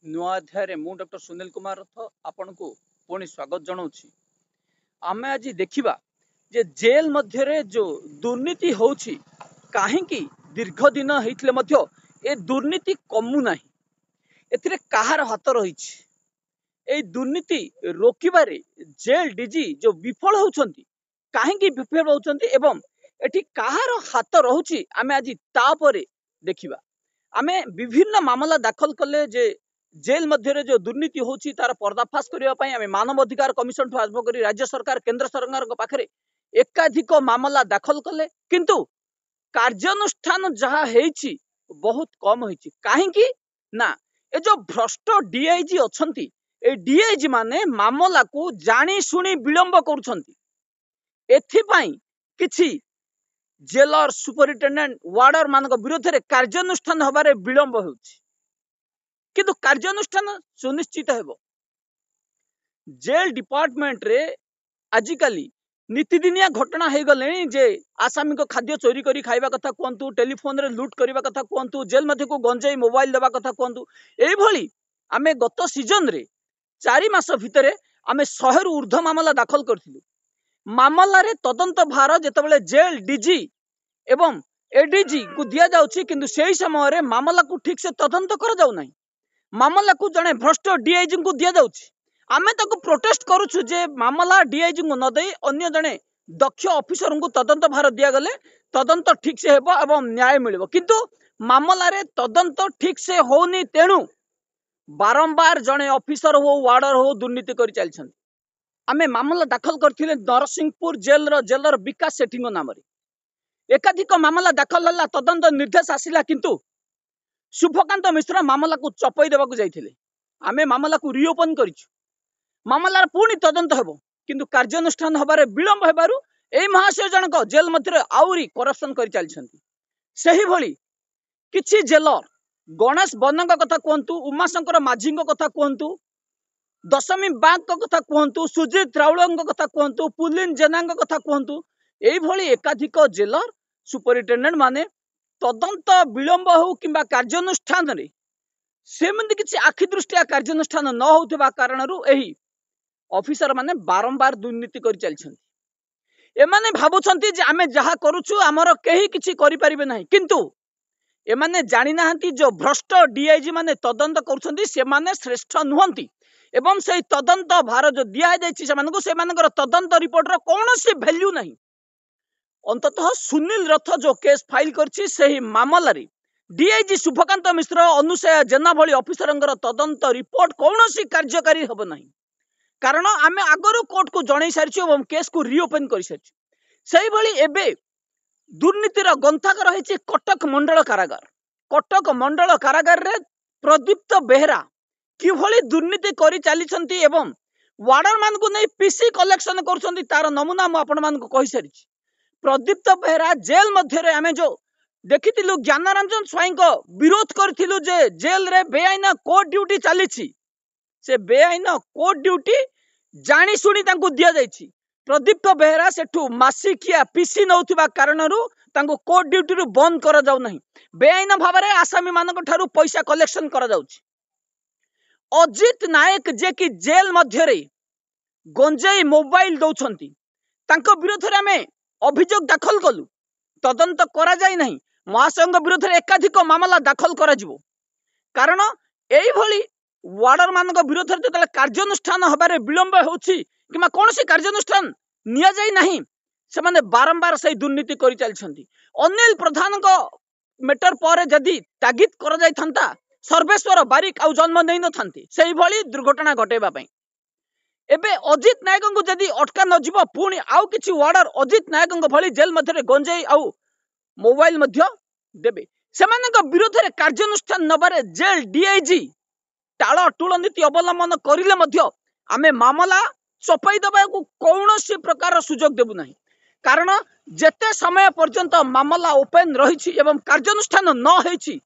नुआ अध्याय मु डॉक्टर सुनील कुमार रथ आपण को पुणी स्वागत जनाऊँ। आम आज देखा जे जेल मध्य जो दुर्नीति होछि कहीं दीर्घ दिन होते ए दुर्नीति कमुना ए कहार हाथ रही दुर्नीति रोकबारे जेल डीजी जो विफल होती कहीं विफल होती एवं एटी कहार हाथ रहुछि आमे आज तापर देखिबा। आमे विभिन्न मामला दाखल कले जे जेल मध्य जो दुर्नीति होछि तार पर्दाफाश करने आमे मानव अधिकार कमिशन ठू आरंभ कर राज्य सरकार केंद्र सरकार पाखे एकाधिक मामला दाखल कले किंतु कार्यानुष्ठान जहाँ हेछि बहुत कम होछि। कहीं ना ए जो भ्रष्ट डीआईजी अछंती ए डीआईजी माने मामला को जानी सुनी विलंब करुछंती। एथिपाई किछि जेलर सुपरिटेंडेंट वार्डर मान विरोध में कार्यानुष्ठान हबारे विलंब होछि किंतु कार्यानुष्ठान सुनिश्चित हेबो। जेल डिपार्टमेंट रे आजिकाली नीतिदिनिया घटना हो गले जे आसामी को खाद्य चोरी करी खाइबा कथा कहतु, टेलीफोन रे लूट करबा कथा कहतु, जेल मध्य को गंजाई मोबाइल देवा कथा कहतु। एई भली आमे गत सीजन रे 4 मास भितरे आमे 100 रु ऊर्ध्व मामला दाखल करथिलु। मामला रे तदंत भार जेतेबेले जेल डीजी एवं एडीजी को दिया जाउछि किंतु सेही समय रे मामला को ठीक से तदंत कर जाउ नाही। मामला को जने भ्रष्ट डीआईजी को दिया जाउछि। आमे ताको प्रोटेस्ट करूछु जे मामला डीआईजी को न देई अन्य जने दक्ष ऑफिसर को तदंत भार दिया गले तदंत ठीक से हेबो एवं न्याय मिलिबो किंतु मामला रे तदंत ठीक से होनी। तेणु बारंबार जने ऑफिसर हो वार्डर हो दुर्नीति करि चलछन। आमे मामला दाखल करथिले नरसिंहपुर जेलर विकास सेठी नाम रे एकाधिक मामला दाखल हला तदंत निर्देश आसिला किंतु शुभकांत मिश्र मामला को चपई देवा जाइथिले। आमे मामला को रिओपन करिछु। मामलार पुणी तदंत हेबो किंतु कार्यानुष्ठान हबारे विलंब हेबारु एई महाशय जनक जेल मध्य आउरी करप्शन करि चलछंती। सेही भली किछि जेलर गणेश बनंग कथा कहतु, उमाशंकर माझी कथा कहतु, दशमी बाग कथा कहतु, सुजीत राउल कथा कहतु, पुलिन जेना कथा कहतु, एई भली एकाधिक जेलर सुपरिटेंडेंट माने तदंत विलंब हो किंबा कार्यानुष्ठान रे सेमंती किछि आखि दृष्टिया कार्यानुष्ठान न होथिबा कारणरू एही ऑफिसर माने बारंबार दुर्नीति करि चलछंती। एमाने भाबुछंती जे आमे जहा करूछु हमर केही किछि करि परिबे नाही किंतु एमाने जानि नाहंती जो भ्रष्ट डीआईजी माने तदंत करूछंती से माने श्रेष्ठ नुहंती एवं से तदंत भार जो दिया जायछि सेमानकु सेमानकर तदंत रिपोर्ट रो कोनोसी वैल्यू नाही। अंततः सुनील रथ जो केस फाइल करछि सेही मामला रे डीआईजी शुभकांत मिश्र अनुसया जेना भली ऑफिसरंगर तदंत रिपोर्ट कोनोसी कार्यकारी हबो नाही कारण आमे आगरु कोर्ट को जणै सारिछु एवं केस को रिओपन करि सारिछु। सेही भली एबे दुर्नीतिर गंथाक रहिछि कटक मंडल कारागार। कटक मंडल कारागार रे प्रदीप्त बेहरा किभली दुर्नीति करि चालिछंती एवं वार्डर मान को नै पीसी कलेक्शन करछंती तार नमूना मु आपण मान को कहि सारिछि। प्रदीप्त बेहरा जेल मध्य रे आमे जो देखिथिलु ज्ञानरंजन स्वाई को विरोध करथिलु जे जेल रे बेआईना कोर्ट ड्यूटी चलीछि से बेआईना कोर्ट ड्यूटी जानी सुनी तांको दिया जाइछि। प्रदीप्त बेहरा सेठू मासिकिया पीसी नौथिबा कारणरू तांको कोर्ट ड्यूटी रु बंद करा जाउ नाही। बेआईना भाबरे आसामी मानक ठारू पैसा कलेक्शन करा जाउछि। अजित नायक जे कि जेल मध्य रे गंजाई मोबाइल दउछंती तांको विरोध रे आमे अभियोग दाखल कलु तदंत करा जाय नाही। महाशयଙ୍କ विरोध रे एकाधिक मामला दाखल करा जिवो कारण एई भली वार्डर मानक विरोध रे जतले कार्यानुष्ठान हबारे विलंब होछि किमा कोनोसी कार्यानुष्ठान निया जाय नाही से माने बारंबार सही दुर्नीति करि चलछंती। अनिल प्रधान को मैटर पर जदी तागिद करा जाय थांता सर्वेश्वर बारिक आउ जन्म नै न थांती सेही भली दुर्घटना घटेबा पई। एबे अजित नायक को जदी अटका न जिवो पुणी आउ किछि वार्डर अजित नायक को भली जेल मध्य रे गंजाई आउ मोबाइल मध्य देबे सेमानक विरोध रे कार्यानुष्ठान नबारे जेल डीआईजी टाळ टूळ नीति अवलंबन करिले मध्य आमे मामला चपई दबा को कौनसी प्रकार सुजोग देबु नाही कारण जेते समय पर्यंत मामला ओपन रहिछि एवं कार्यानुष्ठान न हेछि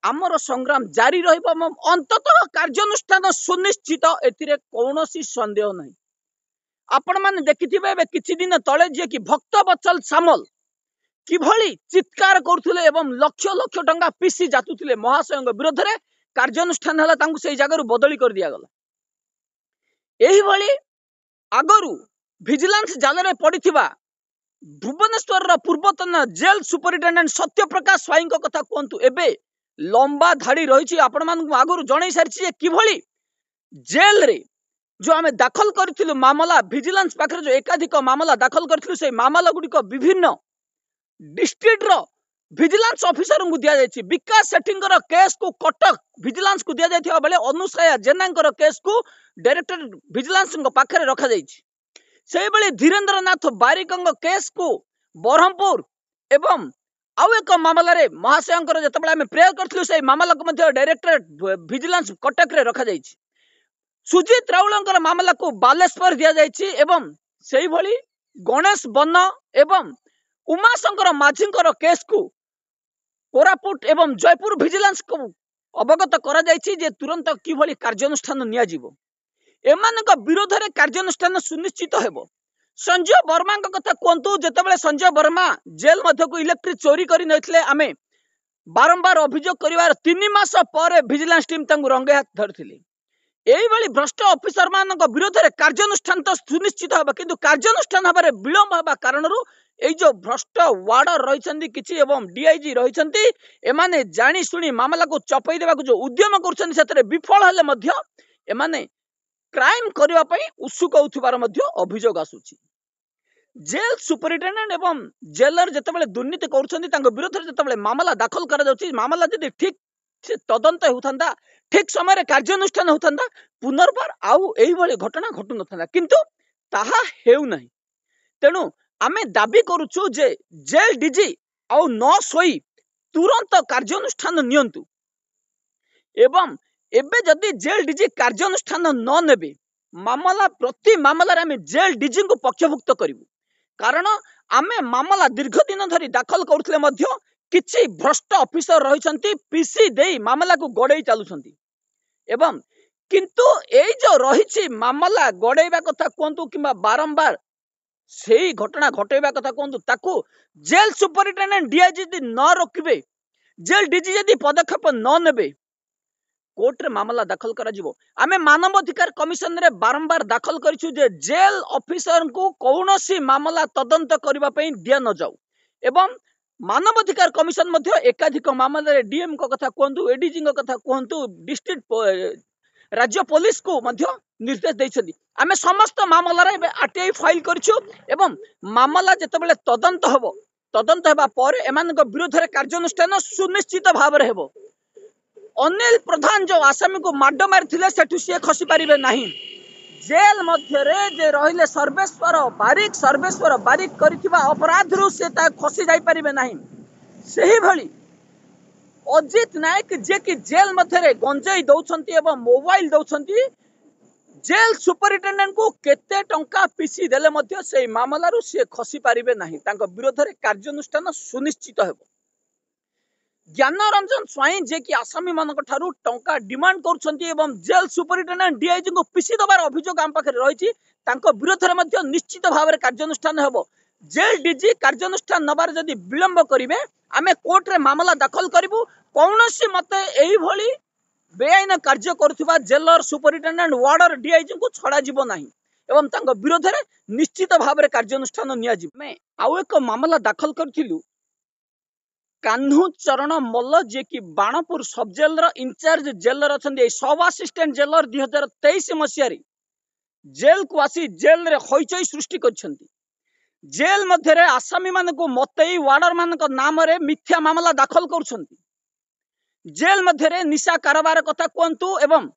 आमर संग्राम जारी रहिबो एवं अंततः कार्यानुष्ठान सुनिश्चित एथिरे कौनसी संदेह नाही। आपण माने देखिथिबे एबे किछि दिन तळे जे कि भक्त बत्सल सामल किभली चित्कार करुथिले एवं लक्ष लक्ष टंका पीसी जातुथिले महाशयଙ୍କ विरोध रे कार्यानुष्ठान हला तांकु सेई जगह बदली कर दिया गला। एही भली आगरु विजिलेंस जाल रे पड़िथिबा भुवनेश्वर पूर्वतन जेल सुपरिटेडेंट सत्यप्रकाश स्वाई कथा कहतु एबे लंबा धाड़ी रही आपण मान आगु जन सारी कि जेल रे जो आम दाखल करूँ मामला विजिलेंस पाखे जो एकाधिक मामला दाखल करूँ से मामला गुड़िक विभिन्न डिस्ट्रिक्ट रो विजिलेंस ऑफिसर को दिया जायछि। विकास सेठींकर केस को कटक विजिलेंस को दिया जायथिबा बेले अनुसया जेनांकर केस को डायरेक्टर विजिलेंस पाखे रखा जायछि। सेही बेले धीरेन्द्र नाथ बारिकंग केस को बरहमपुर एवं आउ एक मामला रे महाशयंकर जतबेले आमे प्रेयर करथिलु से मामला को मध्य डायरेक्टर विजिलेंस कटक रे रखा जायछि। सुजीत राउलंकर मामला को बालेश्वर दिया जायछि एवं सेही भली गणेश बन्न एवं उमाशंकर माझींकर केस को कोरापुट एवं जयपुर विजिलेंस को अवगत करा जायछि जे तुरंत किभली कार्यानुष्ठान निया जिवो। एमानक विरोध रे कार्यानुष्ठान सुनिश्चित हेबो। संजय वर्मा कथा कहतु जेतेबेले संजय वर्मा जेल मध्य को इलेक्ट्रिक चोरी करी नथिले आमे बारंबार अभियोग करिवार 3 मास पर विजिलेंस टीम तांगु रंगे हाथ धरथिले। एही भली भ्रष्ट ऑफिसर मानक विरोध रे कार्यानुष्ठान तो सुनिश्चित हेबो किंतु कार्यानुष्ठान हबारे विलंब हेबा कारणरू एई जो भ्रष्ट वार्डर रहिसंती किछि एवं डीआईजी रहिसंती एमाने जानी सुनी मामला को चपई देबा को जो उद्यम करछन्ती सेतरे विफल हेले मध्य एमाने क्राइम करबा पई उत्सुक होथिबार मध्य अभियोग आसुछि। जेल सुपरिटेंडेंट एवं जेलर जेतेबेले दुर्नीति करूछन्ती तांको विरोध रे जेतेबेले मामला दाखल करा जाउछि मामला जदि ठीक से तदंत होथंदा ठीक समय कार्यानुष्ठान होथंदा पुनर्बार आउ एही भली घटना घटु नथंदा किंतु ताहा हेउ नाही। तेनु आमे दाबी करूछु जे जेल डीजी आउ न सोई तुरंत कार्यानुष्ठान नियंतु एवं एबे जदि जेल डीजी कार्यानुष्ठान न नेबे मामला प्रति मामला रे आमे जेल डीजी को पक्षभुक्त करिवु कारण आमे मामला दीर्घ दिन धरी दाखल करूथले मध्य किछि भ्रष्ट ऑफिसर रहिसंती पीसी देई मामला को गड़ेई चालुसंती एवं किंतु एई जो रहिछि मामला गड़ेइबा कथा कोंतु किबा बारंबार सेही घटना घटेइबा कथा कोंतु ताकू जेल सुपरिटेंडेंट डीआईजी यदि न रोकिबे जेल डीजी यदि पदक्षेप न नेबे कोर्ट रे मामला दाखल करा जिवो। आमे मानवाधिकार कमिशन रे बारंबार दाखल करिछु जे जेल ऑफिसर को कौनसी मामला तदंत करबा पई दिया न जाऊ एवं मानवाधिकार कमिशन मध्य एकाधिक मामला रे डीएम को कथा कहतु एडीजी को कथा कहतु डिस्ट्रिक्ट राज्य पुलिस को मध्य निर्देश दैछथि। आमे समस्त मामला रे आरटीआई फाइल करिछु एवं मामला जेतेबेले तदंत हेबा पर एमानक विरोध रे कार्यानुष्ठान सुनिश्चित भाव रे हेबो। अनिल प्रधान जो आसामी को माड मारिथिले सेठु से खसी पारिबे नाही। जेल मध्य रे जे रहिले सर्वेश्वर बारिक करिथिबा अपराध रु से ता खसी जाई पारिबे नाही। सेही भली अजित नायक जे कि जेल मध्य रे गंजाई दउछंती एवं मोबाइल दउछंती जेल सुपरिटेंडेंट को केते टंका पीसी देले मध्य से मामला रु से खसी पारिबे नाही। तांको विरोध रे कार्यानुष्ठान सुनिश्चित हेबो। ज्ञान रंजन स्वाई जे कि आसामी मानक ठारू टंका डिमांड करूछंती एवं जेल सुपरिटेंडेंट डीआईजी को पीसी दबार अभियोग आम पाखे रहिछि तांको विरोध रे मध्य निश्चित भाव रे कार्यानुष्ठान हेबो। जेल डीजी कार्यानुष्ठान नबार जदि विलंब करिवे आमे कोर्ट रे मामला दाखल करिवु। कौनसी मते एही भली बेआईन कार्य करुथिबा जेलर सुपरिटेंडेंट वार्डर डीआईजी को छड़ा जिवो नाही एवं तांको विरोध रे निश्चित भाव रे कार्यानुष्ठान निया जिवो। मैं आउ एक मामला दाखल करथिलु कान्हू चरण मल्ल जे कि बाणपुर सब जेलर इंचार्ज जेलर अछंदी सब असिस्टेंट जेलर 2023 मसिया रे जेल को आसी जेल रे होइचई सृष्टि करछंती। जेल मध्य रे आसामी मान को मतई वार्डर मान को नाम रे मिथ्या मामला दाखल करछंती। जेल मध्य रे निशा कारोबार कथा कहतु एवं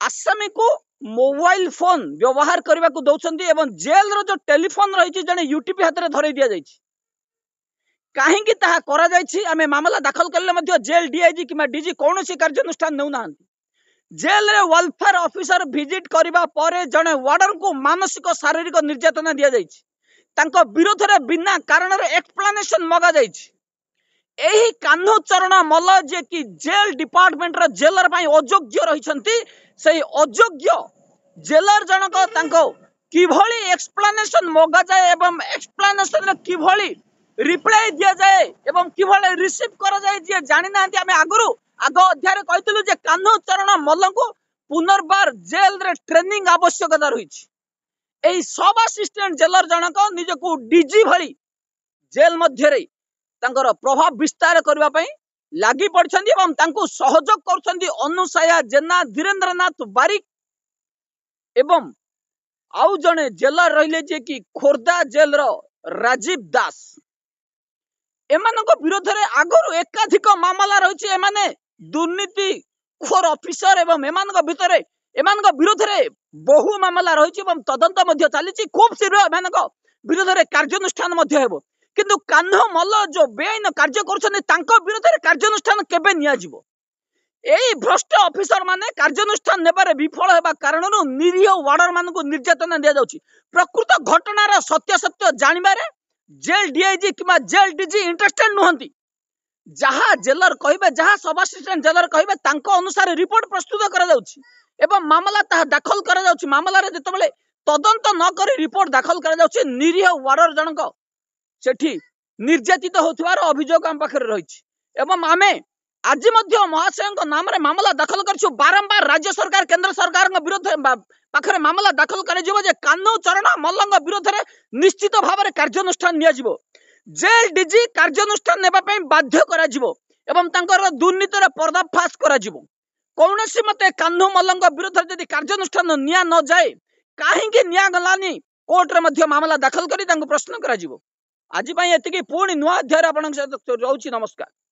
आसामी को मोबाइल फोन व्यवहार करबा को दउछंती एवं जेल रो जो टेलीफोन रहिछि जने यूटीपी हाथ रे धरै दिया जाइछि। काहेकि ताहा करा जाइछि आमे मामला दाखल करले मध्य जेल डीआईजी किमा डीजी कौनसी कार्यानुष्ठान नेउ नाहंती। जेल रे वेलफेयर ऑफिसर विजिट करबा परे जने वार्डर को मानसिक शारीरिक निर्यातना दिया जाइछि। तांको विरोध रे बिना कारण रे एक्सप्लेनेशन मगा जाइछि। एही कान्हू चरण मल्ल जे कि जेल डिपार्टमेंट रे जेलर पई अयोग्य रहिसंती सेही अयोग्य जेलर जनक तांको किभली एक्सप्लेनेशन मगा जाए एवं एक्सप्लेनेशन रे किभली रिप्लाई दिया जाए एवं किभली रिसीव करा जाए जे जानि नांती आमे आगुरु आग अध्याय कहथिलु जे कान्हू चरण मल्ल को पुनर्बार जेल रे ट्रेनिंग आवश्यकता रही एई सब असिस्टेंट जेलर जनक निजको डीजी भली जेल मध्य रे तांकर प्रभाव विस्तार करबा पई लागि पड़छन्ती एवं तांको सहयोग करछन्ती अनुसया जेना धीरेन्द्रनाथ बारिक एवं आउ जने जेलर रहिले जे कि खोर्धा जेल रो राजीव दास एमानक विरोध रे आगरु एकाधिक मामला रहिछि एमाने दुर्नीति खोर ऑफिसर एवं एमानक भितरे एमानक विरोध रे बहु मामला रहिछि एवं तदंत मध्य चालिछि खूब शीघ्र एमानक विरोध रे कार्यानुष्ठान मध्य हेबो किंतु कान्ह मल्ल जो बेआईन कार्य करछन्ती तांको विरोध रे कार्यानुष्ठान केबे निया जिवो एई भ्रष्ट ऑफिसर माने कार्यानुष्ठान नेबारे विफल हेबा कारणनु निरीह वार्डर मानकु निर्यातना दिया जाउछि प्रकृत घटनार सत्य सत्य जानिबारे जेल डीआईजी किमा जेल डीजी इंटरेस्टेड नुहंती जहा जेलर कहबे जहा सब असिस्टेंट जेलर कहबे तांको अनुसार रिपोर्ट प्रस्तुत करा जाउछि एवं मामला ताहा दाखल करा जाउछि मामला रे जेतबेले तदंत न करी रिपोर्ट दाखल करा जाउछि निरीह वार्डर जनक सेठी निर्यातित होथिवार अभियोग हम पाखरे रहिछि एवं आमे आज मध्य महाशयଙ୍କ नाम रे मामला दाखल करछु बारंबार राज्य सरकार केंद्र सरकार विरोध पाखरे मामला दाखल करा जिवो जे कान्हू चरण मल्लंग विरोध रे निश्चित भाव रे कार्यानुष्ठान निया जिवो जेल डीजी कार्यानुष्ठान नेबा पई बाध्य करा जिवो एवं तांकर दुर्नीति रे पर्दाफाश करा जिवो कौनसी मते कान्हू मल्लंग विरोध रे यदि कार्यानुष्ठान निया न जाए काहेकि निया गलानी कोर्ट रे मध्य मामला दाखल करी तांको प्रश्न करा जिवो आज पई एतिकी पुणी नुआ अध्याय आपन रहउछि नमस्कार।